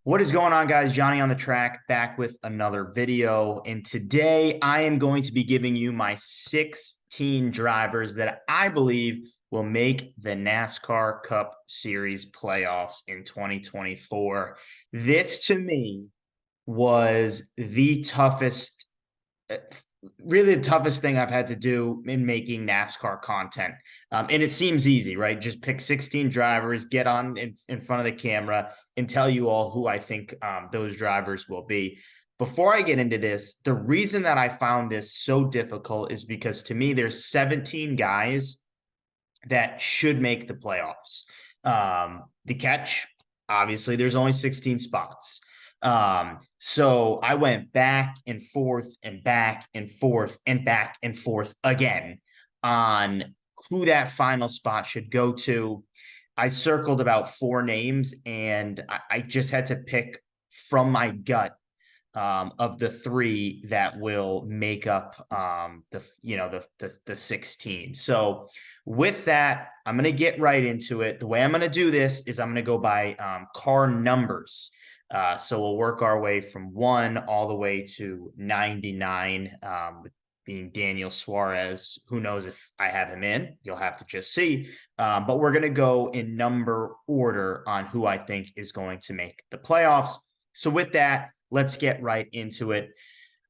What is going on, guys? Johnny on the track, back with another video. And today I am going to be giving you my 16 drivers that I believe will make the NASCAR Cup Series playoffs in 2024. This, to me, was the toughest, really the toughest thing I've had to do in making NASCAR content. And it seems easy, right? Just pick 16 drivers, get on in front of the camera, and tell you all who I think those drivers will be. Before I get into this, the reason that I found this so difficult is because, to me, there's 17 guys that should make the playoffs. The catch, obviously, there's only 16 spots. So I went back and forth and back and forth and back and forth again on who that final spot should go to. I circled about 4 names, and I just had to pick from my gut of the 3 that will make up the 16. So with that, I'm going to get right into it. The way I'm going to do this is I'm going to go by car numbers. So we'll work our way from 1 all the way to 99, being Daniel Suarez. Who knows if I have him in? You'll have to just see. But we're going to go in number order on who I think is going to make the playoffs. So with that, let's get right into it.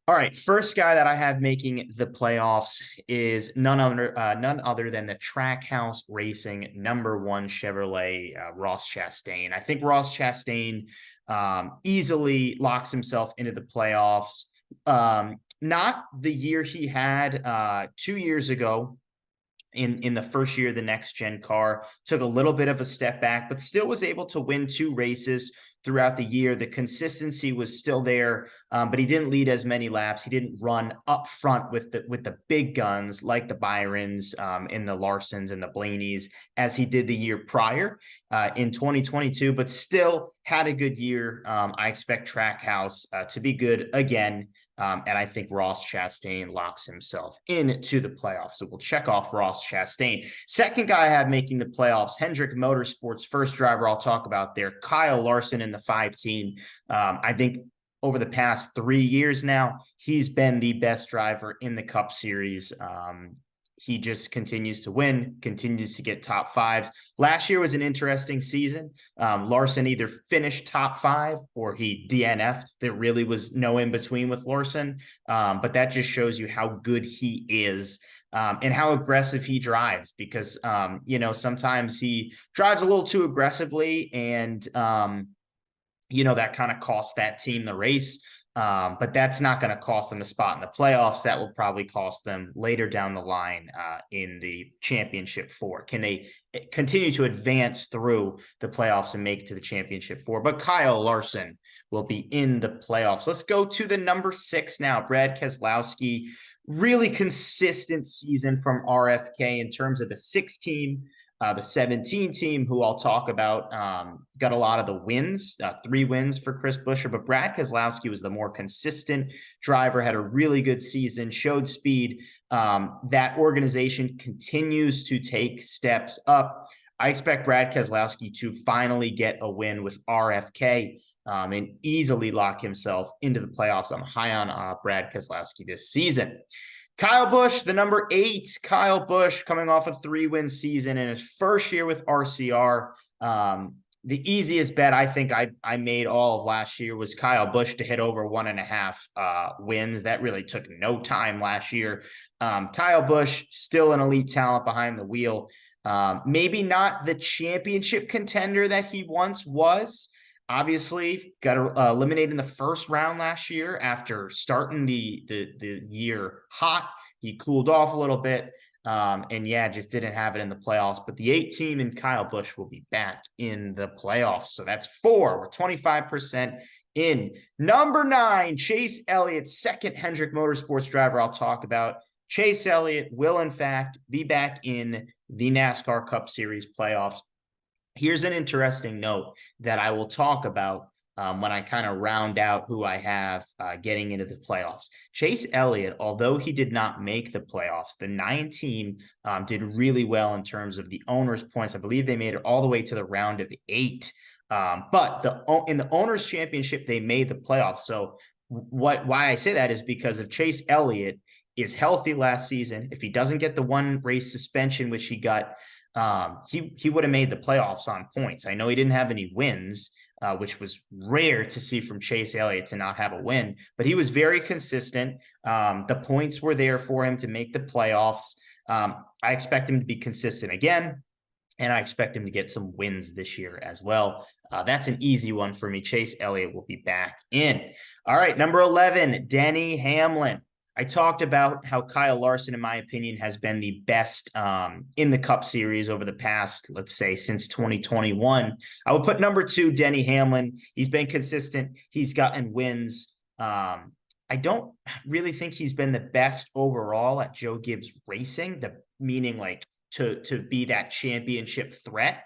All right, first guy that I have making the playoffs is none other than the Trackhouse Racing #1 Chevrolet, Ross Chastain. I think Ross Chastain easily locks himself into the playoffs. Not the year he had 2 years ago in the first year of the next gen car. Took a little bit of a step back, but still was able to win 2 races throughout the year. The consistency was still there, but he didn't lead as many laps. He didn't run up front with the big guns like the Byrons and the Larsons and the Blaneys as he did the year prior in 2022, but still had a good year. I expect Trackhouse to be good again. And I think Ross Chastain locks himself into the playoffs. So we'll check off Ross Chastain. Second guy I have making the playoffs, Hendrick Motorsports, first driver I'll talk about there, Kyle Larson in the 5 team. I think over the past 3 years now, he's been the best driver in the Cup Series. He just continues to win, continues to get top 5s. Last year was an interesting season. Larson either finished top 5 or he DNF'd. There really was no in between with Larson. But that just shows you how good he is and how aggressive he drives, because, sometimes he drives a little too aggressively, and, that kind of costs that team the race. But that's not going to cost them a spot in the playoffs. That will probably cost them later down the line in the championship 4. Can they continue to advance through the playoffs and make it to the championship 4? But Kyle Larson will be in the playoffs. Let's go to the number 6 now, Brad Keselowski. Really consistent season from RFK in terms of the 6 team. The 17 team, who I'll talk about, got a lot of the wins, 3 wins for Chris Buescher, but Brad Keselowski was the more consistent driver, had a really good season, showed speed. That organization continues to take steps up. I expect Brad Keselowski to finally get a win with RFK and easily lock himself into the playoffs. I'm high on Brad Keselowski this season. Kyle Busch, the number 8, Kyle Busch, coming off a 3-win season in his first year with RCR. The easiest bet I think I made all of last year was Kyle Busch to hit over 1.5 wins. That really took no time last year. Kyle Busch, still an elite talent behind the wheel. Maybe not the championship contender that he once was. Obviously, got eliminated in the first round last year after starting the year hot. He cooled off a little bit, and just didn't have it in the playoffs. But the 8 team and Kyle Busch will be back in the playoffs. So that's 4. We're 25% in. Number 9, Chase Elliott, second Hendrick Motorsports driver I'll talk about. Chase Elliott will, in fact, be back in the NASCAR Cup Series playoffs. Here's an interesting note that I will talk about when I kind of round out who I have getting into the playoffs. Chase Elliott, although he did not make the playoffs, the 9 team did really well in terms of the owners' points. I believe they made it all the way to the round of 8. But in the owners' championship, they made the playoffs. So why I say that is because if Chase Elliott is healthy last season, if he doesn't get the one race suspension, which he got, he would have made the playoffs on points. I know he didn't have any wins, which was rare to see from Chase Elliott to not have a win, but he was very consistent. The points were there for him to make the playoffs. I expect him to be consistent again, and I expect him to get some wins this year as well. That's an easy one for me. Chase Elliott will be back in. All right, number 11, Denny Hamlin. I talked about how Kyle Larson, in my opinion, has been the best in the Cup Series over the past, let's say, since 2021. I would put number 2, Denny Hamlin. He's been consistent. He's gotten wins. I don't really think he's been the best overall at Joe Gibbs Racing, meaning like to be that championship threat.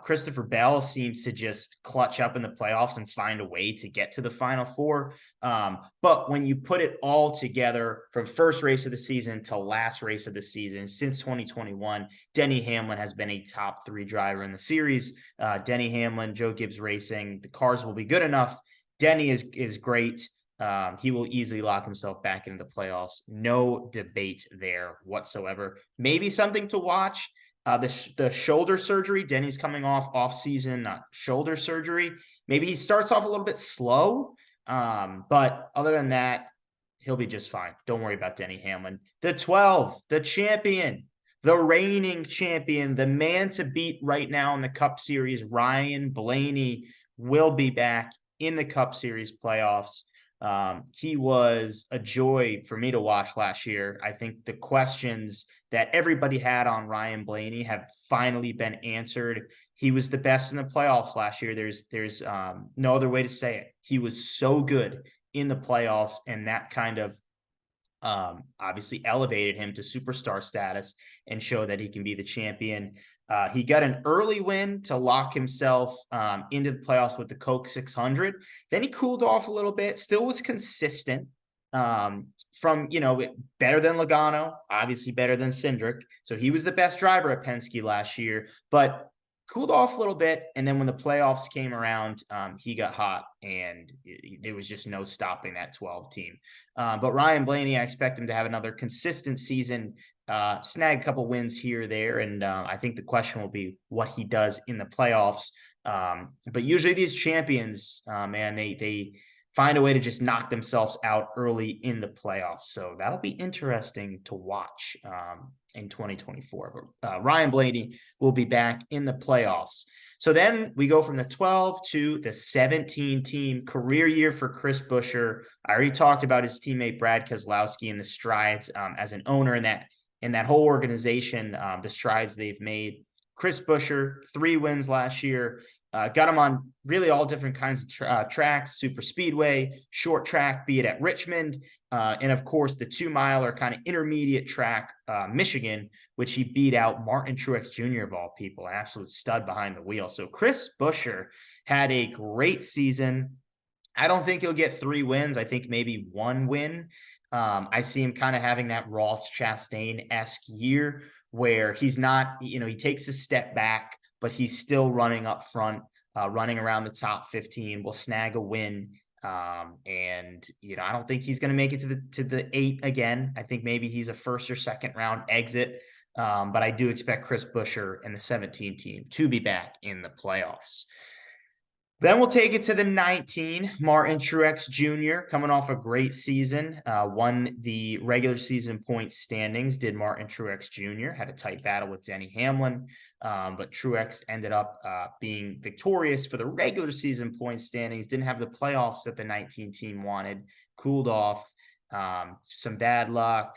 Christopher Bell seems to just clutch up in the playoffs and find a way to get to the Final Four. But when you put it all together from first race of the season to last race of the season since 2021, Denny Hamlin has been a top 3 driver in the series. Denny Hamlin, Joe Gibbs Racing, the cars will be good enough. Denny is great. He will easily lock himself back into the playoffs. No debate there whatsoever. Maybe something to watch. The shoulder surgery. Denny's coming off season shoulder surgery. Maybe he starts off a little bit slow. But other than that, he'll be just fine. Don't worry about Denny Hamlin. The 12, the champion, the reigning champion, the man to beat right now in the Cup Series, Ryan Blaney, will be back in the Cup Series playoffs. He was a joy for me to watch last year. I think the questions that everybody had on Ryan Blaney have finally been answered. He was the best in the playoffs last year. There's no other way to say it. He was so good in the playoffs, and that kind of obviously elevated him to superstar status and show that he can be the champion. He got an early win to lock himself into the playoffs with the Coke 600. Then he cooled off a little bit, still was consistent from, better than Logano, obviously better than Cindric. So he was the best driver at Penske last year, but cooled off a little bit. And then when the playoffs came around, he got hot, and there was just no stopping that 12 team. But Ryan Blaney, I expect him to have another consistent season, snag a couple wins here or there. And I think the question will be what he does in the playoffs. But usually these champions, man, they find a way to just knock themselves out early in the playoffs. So that'll be interesting to watch in 2024. But Ryan Blaney will be back in the playoffs. So then we go from the 12 to the 17 team. Career year for Chris Buescher. I already talked about his teammate Brad Keselowski and the strides as an owner in that whole organization, the strides they've made. Chris Buescher, 3 wins last year. Got him on really all different kinds of tracks, super speedway, short track, be it at Richmond, and of course the 2-miler kind of intermediate track, Michigan, which he beat out Martin Truex Jr. of all people, an absolute stud behind the wheel. So Chris Buescher had a great season. I don't think he'll get 3 wins. I think maybe 1 win. I see him kind of having that Ross Chastain-esque year where he's not, he takes a step back, but he's still running up front, running around the top 15, will snag a win. And, I don't think he's going to make it to the 8 again. I think maybe he's a first or second round exit. But I do expect Chris Buescher and the 17 team to be back in the playoffs. Then we'll take it to the 19, Martin Truex Jr., coming off a great season, won the regular season point standings, did Martin Truex Jr., had a tight battle with Denny Hamlin, but Truex ended up being victorious for the regular season point standings, didn't have the playoffs that the 19 team wanted, cooled off, some bad luck,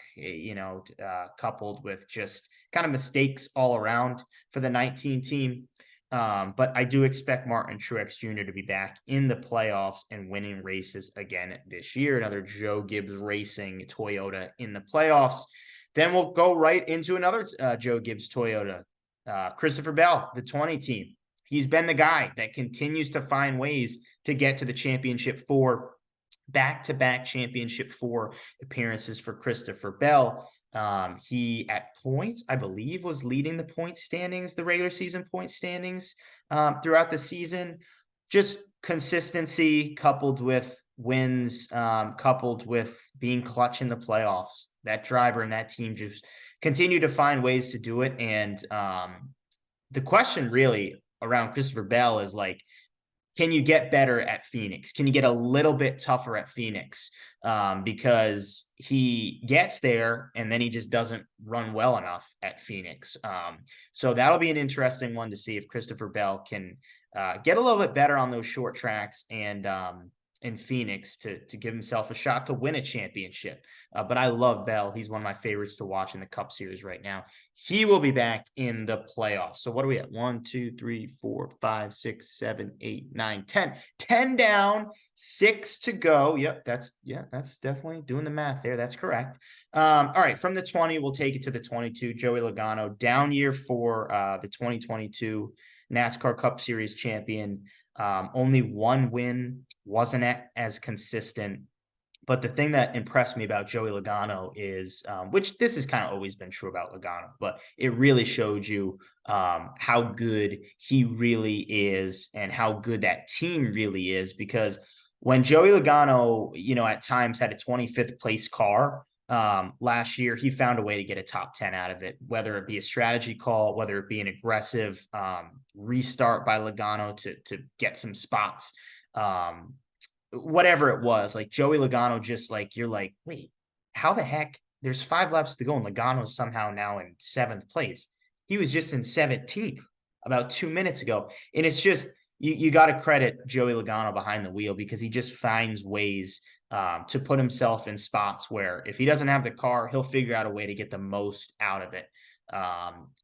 coupled with just kind of mistakes all around for the 19 team. But I do expect Martin Truex Jr. to be back in the playoffs and winning races again this year. Another Joe Gibbs Racing Toyota in the playoffs. Then we'll go right into another Joe Gibbs Toyota, Christopher Bell, the 20 team. He's been the guy that continues to find ways to get to the championship four, back-to-back championship four appearances for Christopher Bell. He at points, I believe, was leading the point standings, the regular season point standings throughout the season. Just consistency coupled with wins, coupled with being clutch in the playoffs. That driver and that team just continue to find ways to do it. And the question really around Christopher Bell is like, can you get better at Phoenix? Can you get a little bit tougher at Phoenix? Because he gets there and then he just doesn't run well enough at Phoenix. So that'll be an interesting one to see if Christopher Bell can get a little bit better on those short tracks and in Phoenix to give himself a shot to win a championship. But I love Bell. He's one of my favorites to watch in the Cup Series right now. He will be back in the playoffs. So what are we at? 1, 2, 3, 4, 5, 6, 7, 8, 9, 10. 10 down, 6 to go. Yep, that's definitely doing the math there. That's correct. All right, from the 20, we'll take it to the 22. Joey Logano, down year for the 2022 NASCAR Cup Series champion. Only one win, wasn't as consistent. But the thing that impressed me about Joey Logano is, which this has kind of always been true about Logano, but it really showed you how good he really is and how good that team really is. Because when Joey Logano, at times had a 25th place car last year, he found a way to get a top 10 out of it, whether it be a strategy call, whether it be an aggressive restart by Logano to get some spots. Whatever it was, like Joey Logano, just like, you're like, wait, how the heck? There's 5 laps to go, and Logano's somehow now in 7th place. He was just in 17th about 2 minutes ago. And it's just, you got to credit Joey Logano behind the wheel because he just finds ways to put himself in spots where if he doesn't have the car, he'll figure out a way to get the most out of it.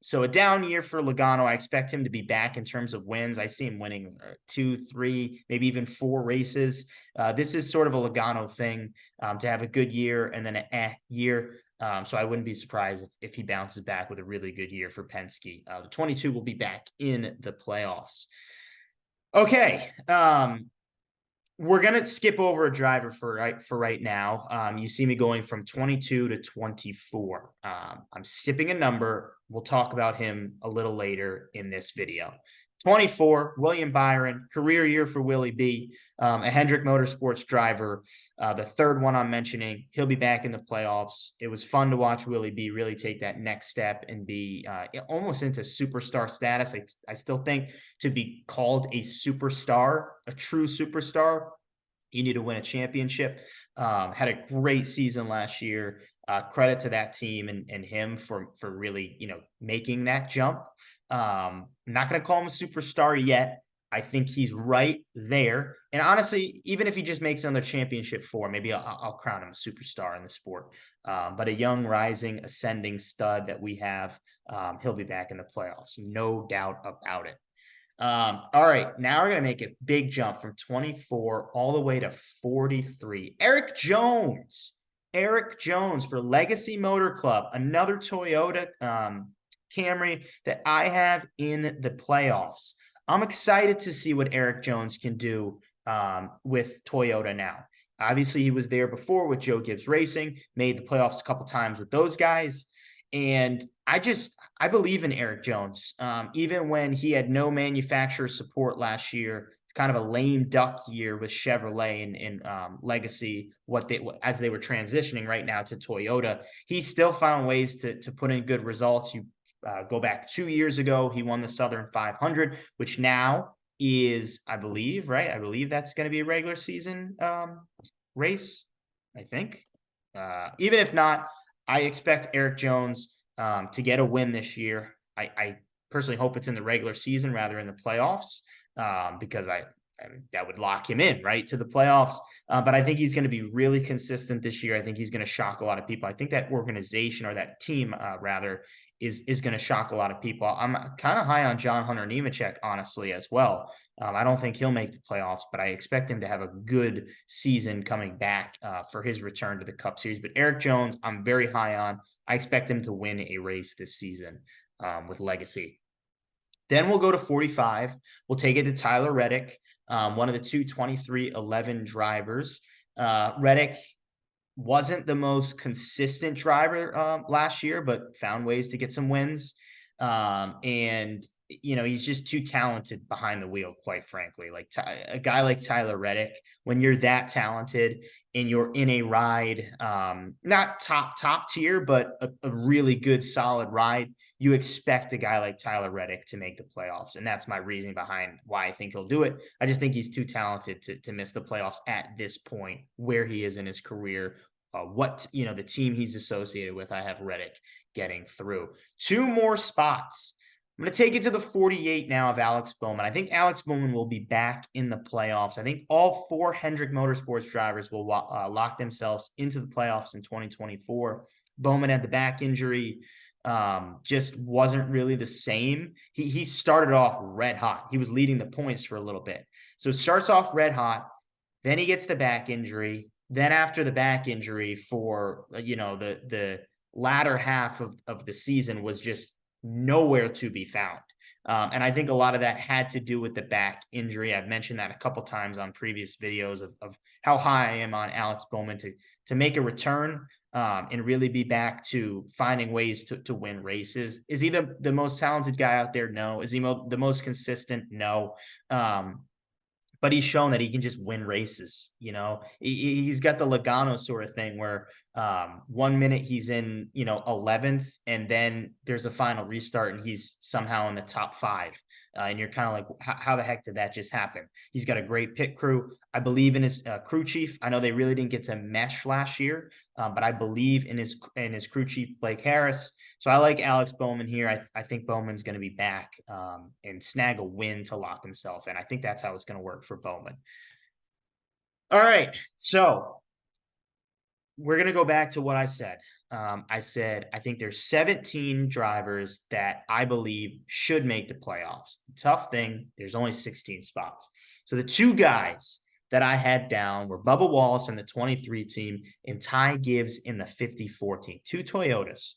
So a down year for Logano. I expect him to be back in terms of wins. I see him winning 2, 3, maybe even 4 races. This is sort of a Logano thing, to have a good year and then an year. So I wouldn't be surprised if he bounces back with a really good year for Penske. The 22 will be back in the playoffs. Okay. We're going to skip over a driver for right now. You see me going from 22 to 24. I'm skipping a number. We'll talk about him a little later in this video. 24, William Byron, career year for Willie B, a Hendrick Motorsports driver. The third one I'm mentioning, he'll be back in the playoffs. It was fun to watch Willie B really take that next step and be almost into superstar status. I still think to be called a superstar, a true superstar, you need to win a championship. Had a great season last year. Credit to that team and him for really, making that jump. I'm not going to call him a superstar yet. I think he's right there. And honestly, even if he just makes another championship 4, maybe I'll crown him a superstar in the sport. But a young, rising, ascending stud that we have, he'll be back in the playoffs. No doubt about it. All right, now we're going to make a big jump from 24 all the way to 43. Eric Jones for Legacy Motor Club, another Toyota Camry that I have in the playoffs. I'm excited to see what Eric Jones can do with Toyota now. Obviously, he was there before with Joe Gibbs Racing, made the playoffs a couple times with those guys. And I believe in Eric Jones. Even when he had no manufacturer support last year, kind of a lame duck year with Chevrolet and Legacy, as they were transitioning right now to Toyota, he still found ways to put in good results. You go back 2 years ago, he won the Southern 500, which now is, I believe, right? I believe that's going to be a regular season race, I think. Even if not, I expect Eric Jones to get a win this year. I personally hope it's in the regular season rather than the playoffs because I and that would lock him in right to the playoffs. But I think he's going to be really consistent this year. I think he's going to shock a lot of people. I think that organization, or that team, rather, is going to shock a lot of people. I'm kind of high on John Hunter Nemechek, honestly, as well. I don't think he'll make the playoffs, but I expect him to have a good season coming back for his return to the Cup Series. But Erik Jones, I'm very high on. I expect him to win a race this season with Legacy. Then we'll go to 45. We'll take it to Tyler Reddick, one of the two 23-11 drivers. Reddick wasn't the most consistent driver last year, but found ways to get some wins. And he's just too talented behind the wheel, quite frankly. Like a guy like Tyler Reddick, when you're that talented and you're in a ride, not top tier, but a really good, solid ride, you expect a guy like Tyler Reddick to make the playoffs. And that's my reasoning behind why I think he'll do it. I just think he's too talented to miss the playoffs at this point where he is in his career. The team he's associated with, I have Reddick getting through. Two more spots. I'm going to take it to the 48 now of Alex Bowman. I think Alex Bowman will be back in the playoffs. I think all four Hendrick Motorsports drivers will lock themselves into the playoffs in 2024. Bowman had the back injury, just wasn't really the same. He started off red hot. He was leading the points for a little bit. So starts off red hot, then he gets the back injury. Then after the back injury for, the latter half of the season was just nowhere to be found. And I think a lot of that had to do with the back injury. I've mentioned that a couple times on previous videos of how high I am on Alex Bowman to make a return and really be back to finding ways to win races. Is he the most talented guy out there? No. Is he the most consistent? No. But he's shown that he can just win races. He's got the Logano sort of thing where 1 minute he's in, 11th, and then there's a final restart and he's somehow in the top 5. And you're kind of like, how the heck did that just happen? He's got a great pit crew. I believe in his crew chief. I know they really didn't get to mesh last year, but I believe in his crew chief, Blake Harris. So I like Alex Bowman here. I think Bowman's going to be back and snag a win to lock himself in. I think that's how it's going to work for Bowman. All right. So we're going to go back to what I said. I think there's 17 drivers that I believe should make the playoffs. The tough thing, there's only 16 spots. So the two guys that I had down were Bubba Wallace in the 23 team and Ty Gibbs in the 54 team, two Toyotas.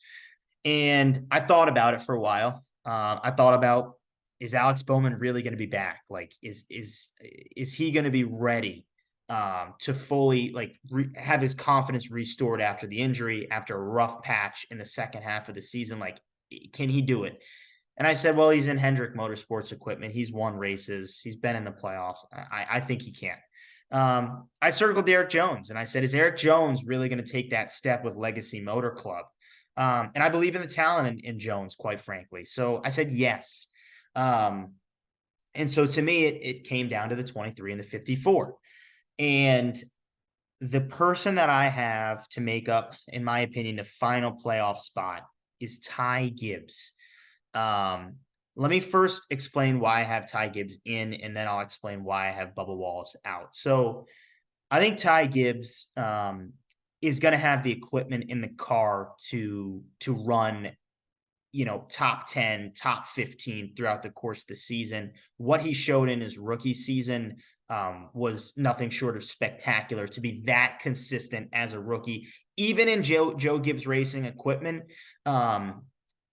And I thought about it for a while. I thought about, is Alex Bowman really going to be back? Like, is he going to be ready to fully have his confidence restored after the injury, after a rough patch in the second half of the season? Like, can he do it? And I said, well, he's in Hendrick Motorsports equipment. He's won races. He's been in the playoffs. I think he can. I circled Erik Jones and I said, is Erik Jones really going to take that step with Legacy Motor Club? And I believe in the talent in Jones, quite frankly. So I said, yes. And so to me, it came down to the 23 and the 54. And the person that I have to make up, in my opinion, the final playoff spot is Ty Gibbs. Let me first explain why I have Ty Gibbs in, and then I'll explain why I have Bubba Wallace out. So I think Ty Gibbs is going to have the equipment in the car to run, top 10, top 15 throughout the course of the season. What he showed in his rookie season was nothing short of spectacular. To be that consistent as a rookie, even in Joe Gibbs Racing equipment,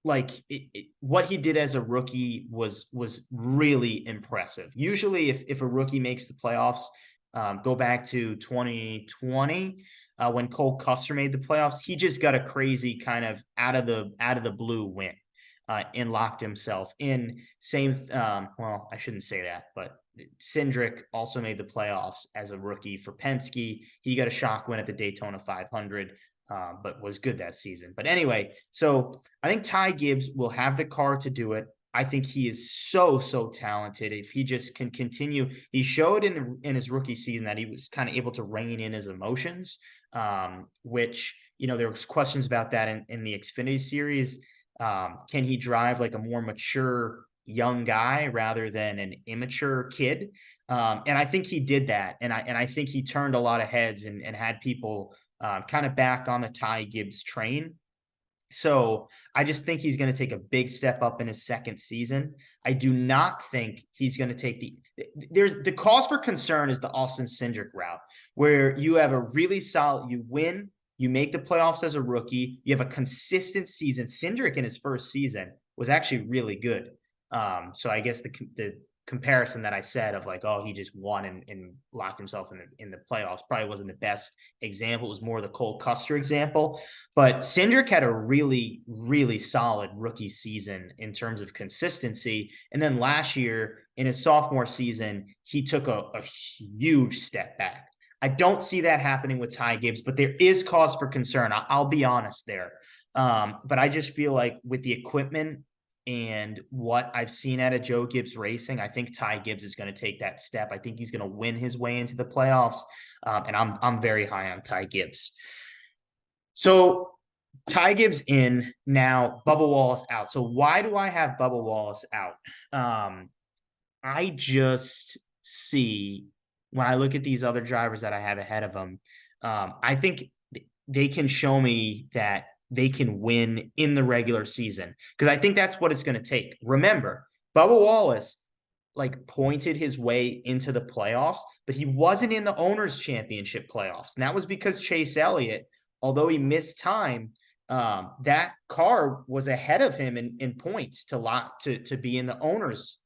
what he did as a rookie was really impressive. Usually if a rookie makes the playoffs, go back to 2020 when Cole Custer made the playoffs, he just got a crazy kind of out of the blue win and locked himself in. Same, well, I shouldn't say that, but Cindric also made the playoffs as a rookie for Penske. He got a shock win at the Daytona 500, but was good that season. But anyway, so I think Ty Gibbs will have the car to do it. I think he is so talented. If he just can continue, he showed in his rookie season that he was kind of able to rein in his emotions, which, there was questions about that in the Xfinity series. Can he drive like a more mature young guy rather than an immature kid. And I think he did that. And I think he turned a lot of heads and had people kind of back on the Ty Gibbs train. So I just think he's going to take a big step up in his second season. I do not think he's going to take there's the cause for concern is the Austin Cindric route, where you have a really solid, you win, you make the playoffs as a rookie, you have a consistent season. Cindric in his first season was actually really good. So I guess the comparison that I said of like, oh, he just won and locked himself in the playoffs probably wasn't the best example. It was more the Cole Custer example. But Cindric had a really, really solid rookie season in terms of consistency. And then last year in his sophomore season, he took a huge step back. I don't see that happening with Ty Gibbs, but there is cause for concern. I'll be honest there. But I just feel like with the equipment and what I've seen out of Joe Gibbs Racing, I think Ty Gibbs is going to take that step. I think he's going to win his way into the playoffs, and I'm very high on Ty Gibbs. So Ty Gibbs in now, Bubba Wallace out. So why do I have Bubba Wallace out? I just see when I look at these other drivers that I have ahead of them, I think they can show me that they can win in the regular season, because I think that's what it's going to take. Remember, Bubba Wallace like pointed his way into the playoffs, but he wasn't in the owners championship playoffs. And that was because Chase Elliott, although he missed time, that car was ahead of him in points to be in the owners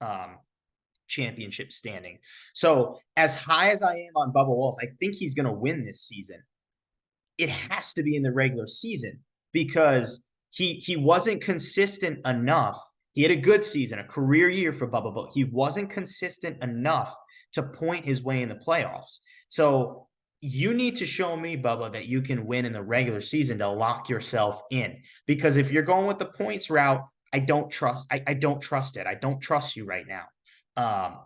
championship standing. So as high as I am on Bubba Wallace, I think he's going to win this season. It has to be in the regular season because he wasn't consistent enough. He had a good season, a career year for Bubba, but he wasn't consistent enough to point his way in the playoffs. So you need to show me, Bubba, that you can win in the regular season to lock yourself in. Because if you're going with the points route, I don't trust. I don't trust it. I don't trust you right now.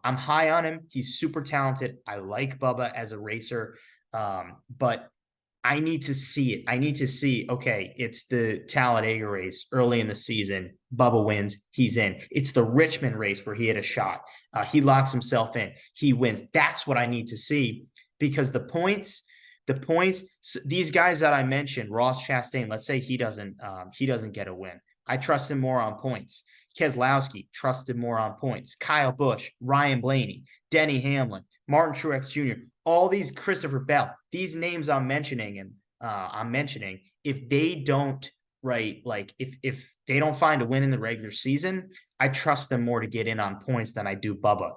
I'm high on him. He's super talented. I like Bubba as a racer, but I need to see it. I need to see, okay, it's the Talladega race early in the season. Bubba wins. He's in. It's the Richmond race where he had a shot. He locks himself in. He wins. That's what I need to see, because the points, these guys that I mentioned, Ross Chastain, let's say he doesn't get a win. I trust him more on points. Keselowski, trusted more on points. Kyle Busch, Ryan Blaney, Denny Hamlin, Martin Truex Jr., all these, Christopher Bell, these names I'm mentioning, if they don't, right, like if they don't find a win in the regular season, I trust them more to get in on points than I do Bubba.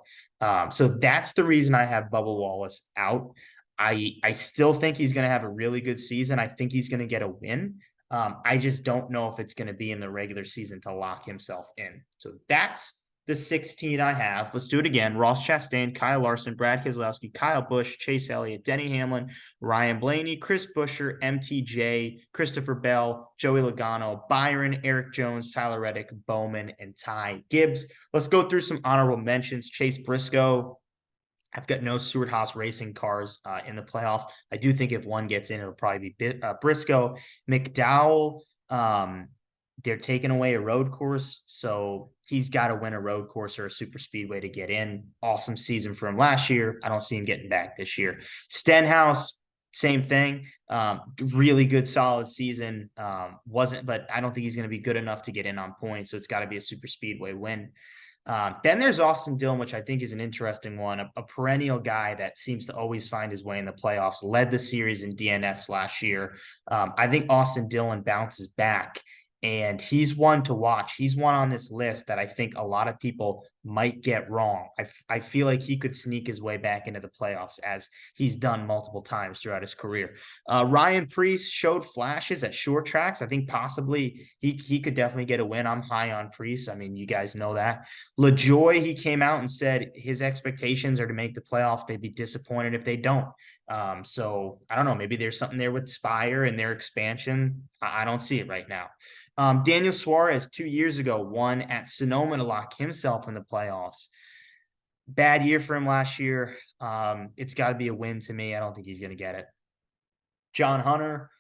So that's the reason I have Bubba Wallace out. I still think he's going to have a really good season. I think he's going to get a win. I just don't know if it's going to be in the regular season to lock himself in. So that's the 16 I have. Let's do it again. Ross Chastain, Kyle Larson, Brad Keselowski, Kyle Busch, Chase Elliott, Denny Hamlin, Ryan Blaney, Chris Buescher, MTJ, Christopher Bell, Joey Logano, Byron, Eric Jones, Tyler Reddick, Bowman, and Ty Gibbs. Let's go through some honorable mentions. Chase Briscoe. I've got no Stewart-Haas racing cars in the playoffs. I do think if one gets in, it'll probably be Briscoe. McDowell, they're taking away a road course, so he's got to win a road course or a super speedway to get in. Awesome season for him last year. I don't see him getting back this year. Stenhouse, same thing. Really good, solid season. But I don't think he's going to be good enough to get in on points, so it's got to be a super speedway win. Then there's Austin Dillon, which I think is an interesting one, a perennial guy that seems to always find his way in the playoffs, led the series in DNFs last year. I think Austin Dillon bounces back, and he's one to watch. He's one on this list that I think a lot of people might get wrong. I feel like he could sneak his way back into the playoffs, as he's done multiple times throughout his career. Ryan Preece showed flashes at short tracks. I think possibly he could definitely get a win. I'm high on Preece. I mean, you guys know that. LaJoy, he came out and said his expectations are to make the playoffs. They'd be disappointed if they don't. So I don't know. Maybe there's something there with Spire and their expansion. I don't see it right now. Daniel Suarez 2 years ago won at Sonoma to lock himself in the playoffs. Bad year for him last year. It's got to be a win to me. I don't think he's going to get it. John Hunter,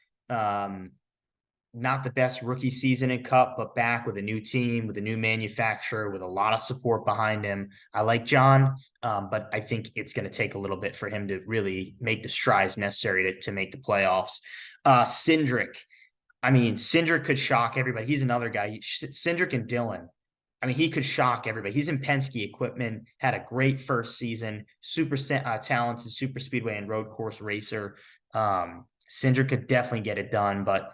not the best rookie season in Cup, but back with a new team, with a new manufacturer, with a lot of support behind him. I like John, but I think it's going to take a little bit for him to really make the strides necessary to make the playoffs. Cindric, I mean, Cindric could shock everybody. He's another guy. Cindric and Dylan. I mean, he could shock everybody. He's in Penske equipment, had a great first season, super talented super speedway and road course racer. Cindric could definitely get it done, but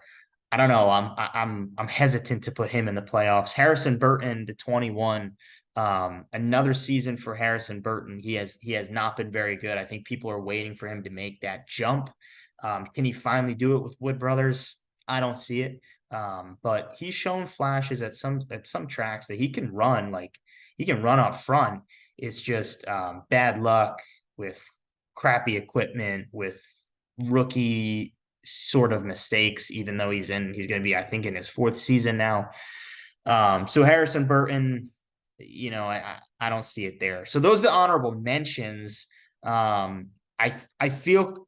I don't know. I'm hesitant to put him in the playoffs. Harrison Burton to 21. Another season for Harrison Burton. He has not been very good. I think people are waiting for him to make that jump. Can he finally do it with Wood Brothers? I don't see it. But he's shown flashes at some tracks that he can run, like he can run up front. It's just bad luck with crappy equipment, with rookie sort of mistakes, even though he's going to be, I think, in his fourth season now. So Harrison Burton, I don't see it there. So those are the honorable mentions. I feel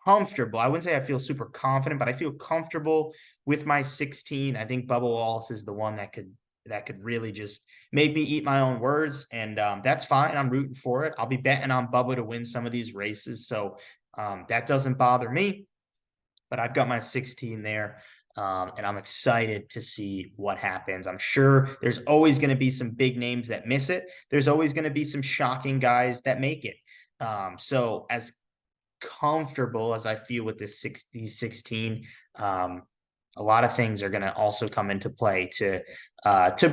comfortable. I wouldn't say I feel super confident, but I feel comfortable with my 16. I think Bubba Wallace is the one that could really just make me eat my own words, and that's fine. I'm rooting for it. I'll be betting on Bubba to win some of these races, so that doesn't bother me. But I've got my 16 there, and I'm excited to see what happens. I'm sure there's always going to be some big names that miss it. There's always going to be some shocking guys that make it. So as comfortable as I feel with these 16, a lot of things are going to also come into play to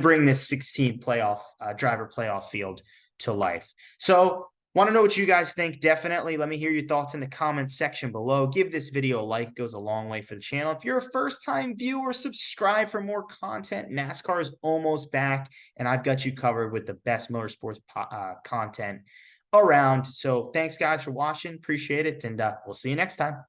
bring this 16 playoff driver playoff field to life. So want to know what you guys think? Definitely let me hear your thoughts in the comments section below. Give this video a like, it goes a long way for the channel. If you're a first-time viewer, subscribe for more content. NASCAR is almost back, and I've got you covered with the best motorsports content around. So thanks, guys, for watching. Appreciate it, and we'll see you next time.